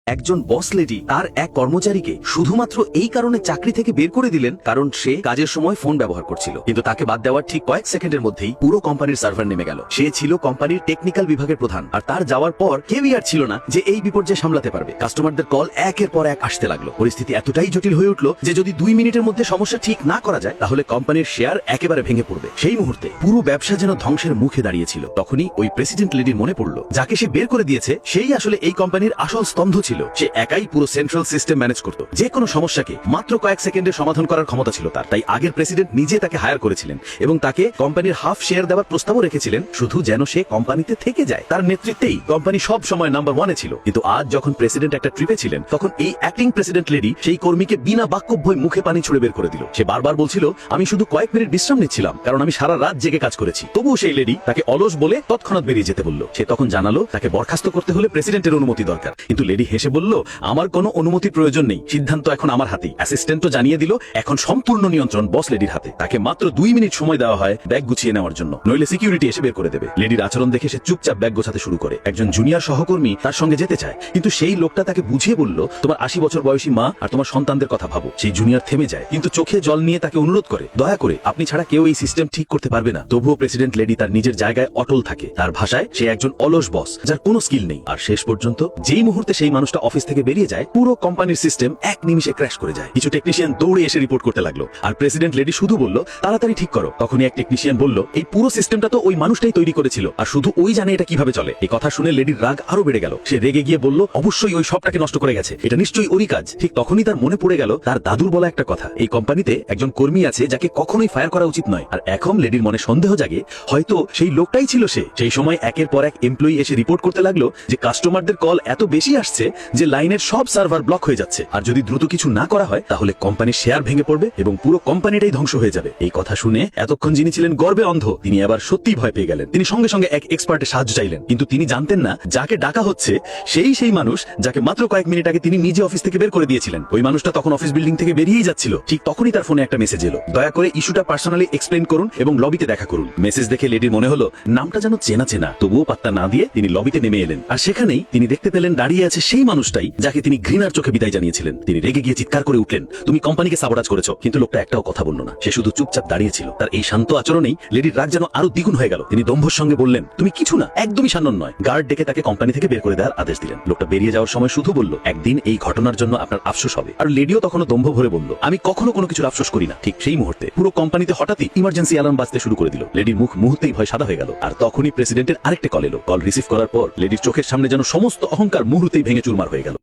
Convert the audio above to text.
একজন বস লেডি তার এক কর্মচারীকে শুধুমাত্র এই কারণে চাকরি থেকে বের করে দিলেন কারণ সে কাজের সময় ফোন ব্যবহার করছিল। কিন্তু তাকে বাদ দেওয়ার ঠিক কয়েক সেকেন্ডের মধ্যেই পুরো কোম্পানির সার্ভার নেমে গেল। সে ছিল কোম্পানির টেকনিক্যাল বিভাগের প্রধান, আর তার যাওয়ার পর কেউই আর ছিল না যে এই বিপর্যয় সামলাতে পারবে। কাস্টমারদের কল একের পর এক আসতে লাগলো। পরিস্থিতি এতটাই জটিল হয়ে উঠলো যে যদি 2 মিনিটের মধ্যে সমস্যা ঠিক না করা যায় তাহলে কোম্পানির শেয়ার একেবারে ভেঙে পড়বে। সেই মুহূর্তে পুরো ব্যবসা যেন ধ্বংসের মুখে দাঁড়িয়েছিল। তখনই ওই প্রেসিডেন্ট লেডির মনে পড়লো যাকে সে বের করে দিয়েছে সেই আসলে এই কোম্পানির আসল স্তম্ভ ছিল। সে একাই পুরো সেন্ট্রাল সিস্টেম ম্যানেজ করত। যে কোনো সমস্যাকে মাত্র কয়েক সেকেন্ডে সমাধান করার ক্ষমতা ছিল তার। তাই আগের প্রেসিডেন্ট নিজে তাকে হায়ার করেছিলেন এবং তাকে কোম্পানির হাফ শেয়ার দেওয়ার প্রস্তাবও রেখেছিলেন, শুধু যেন সে কোম্পানিতে থেকে যায়। তার নেতৃত্বেই কোম্পানি সব সময় নাম্বার 1-এ ছিল। কিন্তু আজ যখন প্রেসিডেন্ট একটা ট্রিপে ছিলেন তখন এই অ্যাক্টিং প্রেসিডেন্ট লেডি সেই কর্মীকে বিনা বাক্যভয় মুখে পানি ছুড়ে বের করে দিল। সে বারবার বলছিল আমি শুধু কয়েক মিনিট বিশ্রাম নিচ্ছিলাম কারণ আমি সারা রাত জেগে কাজ করেছি। তবুও সেই লেডি তাকে অলস বলে তৎক্ষণাৎ বেরিয়ে যেতে বলল। সে তখন জানালো তাকে বরখাস্ত করতে হলে প্রেসিডেন্টের অনুমতি দরকার। কিন্তু লেডি হেসে বলল আমার কোনো অনুমতির প্রয়োজন নেই, সিদ্ধান্ত এখন আমার হাতেই। অ্যাসিস্ট্যান্টও জানিয়ে দিল এখন সম্পূর্ণ নিয়ন্ত্রণ বস লেডির হাতে। তাকে মাত্র 2 মিনিট সময় দেওয়া হয় ব্যাগ গুছিয়ে নেওয়ার জন্য, নইলে সিকিউরিটি এসে বের করে দেবে। লেডির আচরণ দেখে সে চুপচাপ ব্যাগ গোছাতে শুরু করে। একজন জুনিয়র সহকর্মী তার সঙ্গে যেতে চায়, কিন্তু সেই লোকটা তাকে বুঝিয়ে বলল তোমার 80 বছর বয়সী মা আর তোমার সন্তানদের কথা ভাবো। সেই জুনিয়র থেমে যায়, কিন্তু চোখে জল নিয়ে তাকে অনুরোধ করে দয়া করে আপনি ছাড়া কেউ এই সিস্টেম ঠিক করতে পারবে না। তবুও প্রেসিডেন্ট লেডি তার নিজের জায়গায় অটল থাকে। তার ভাষায় সে একজন অলস বস যার কোনো স্কিল নেই। আর শেষ পর্যন্ত যেই মুহূর্তে সেই মানুষটা অফিস থেকে বেরিয়ে যায় পুরো কোম্পানির সিস্টেম এক নিমিষে ক্র্যাশ করে যায়। কিছু টেকনিশিয়ান দৌড়ে এসে রিপোর্ট করতে লাগলো, আর প্রেসিডেন্ট লেডি শুধু বলল তাড়াতাড়ি ঠিক করো। তখনই এক টেকনিশিয়ান বলল এই পুরো সিস্টেমটা তো ওই মানুষটাই তৈরি করেছিল, আর শুধু ওই জানে এটা কিভাবে চলে। এই কথা শুনে লেডির রাগ আরো বেড়ে গেল। সে রেগে গিয়ে বলল অবশ্যই ওই সবটাকে নষ্ট করে গেছে, এটা নিশ্চয়ই ওরই কাজ। ঠিক তখনই তার মনে পড়ে গেল তার দাদুর বলা একটা কথা, এই কোম্পানিতে একজন কর্মী আছে যাকে কখনোই ফায়ার করা উচিত নয়। আর এখন লেডির মনে সন্দেহ জাগে হয়তো সেই লোকটাই ছিল সে। সেই সময় একের পর এক এমপ্লয়ি এসে রিপোর্ট করতে লাগলো যে কাস্টমারদের কল এত বেশি আসছে যে লাইনের সব সার্ভার ব্লক হয়ে যাচ্ছে, আর যদি দ্রুত কিছু না করা হয় তাহলে কোম্পানির শেয়ার ভেঙে পড়বে এবং পুরো কোম্পানিটাই ধ্বংস হয়ে যাবে। এই কথা শুনে এতক্ষণ যিনি ছিলেন গর্বে অন্ধ তিনি আবার সত্যিই ভয় পেয়ে গেলেন। তিনি সঙ্গে সঙ্গে এক এক্সপার্টের সাহায্য চাইলেন, কিন্তু তিনি জানতেন না যাকে ডাকা হচ্ছে সেই মানুষ যাকে মাত্র কয়েক মিনিট আগে তিনি নিজে অফিস থেকে বের করে দিয়েছিলেন। ওই মানুষটা তখন অফিস বিল্ডিং থেকে বেরিয়েই যাচ্ছিল। ঠিক তখনই তার ফোনে একটা মেসেজ এলো, দয়া করে ইস্যুটা পার্সোনালি এক্সপ্লেইন করুন এবং লবিতে দেখা করুন। মেসেজ দেখে লেডির মনে হলো নামটা যেন চেনা চেনা, তবুও পাত্তা না দিয়ে তিনি লবিতে নেমে এলেন। আর সেখানেই তিনি দেখতে পেলেন দাঁড়িয়ে আছে সেই মানুষটাই যাকে তিনি ঘৃণার চোখে বিদায় জানিয়েছিলেন। তিনি রেগে গিয়ে চিৎকার করে উঠলেন তুমি কোম্পানিকে সাবোটাজ করেছো। কিন্তু লোকটা একটাও কথা বলল না, সে শুধু চুপচাপ দাঁড়িয়ে ছিল। তার এই শান্ত আচরণেই লেডির রাগ যেন আরো দ্বিগুণ হয়ে গেল। তিনি দম্ভর সঙ্গে বললেন তুমি কিছু না, একদমই সান্নন নয়। গার্ড ডেকে তাকে কোম্পানি থেকে বের করে দেওয়ার আদেশ দিলেন। লোকটা বেরিয়ে যাওয়ার সময় শুধু বলল একদিন এই ঘটনার জন্য আপনার আফসোস হবে। আর লেডিও তখনও দম্ভ ভরে বলল আমি কখনো কোনো কিছুর আফসোস করি না। ঠিক সেই মুহূর্তে পুরো কোম্পানিতে হঠাৎই ইমার্জেন্সি অ্যালার্ম বাজতে শুরু করে দিল। লেডির মুখ মুহূর্তেই ভয় সাদা হয়ে গেল। আর তখনই প্রেসিডেন্টের আরেকটা কল এলো। কল রিসিভ করার পর লেডির চোখের সামনে যেন সমস্ত অহংকার মুহূর্তেই ভেঙে চুরমার হয়ে গেল।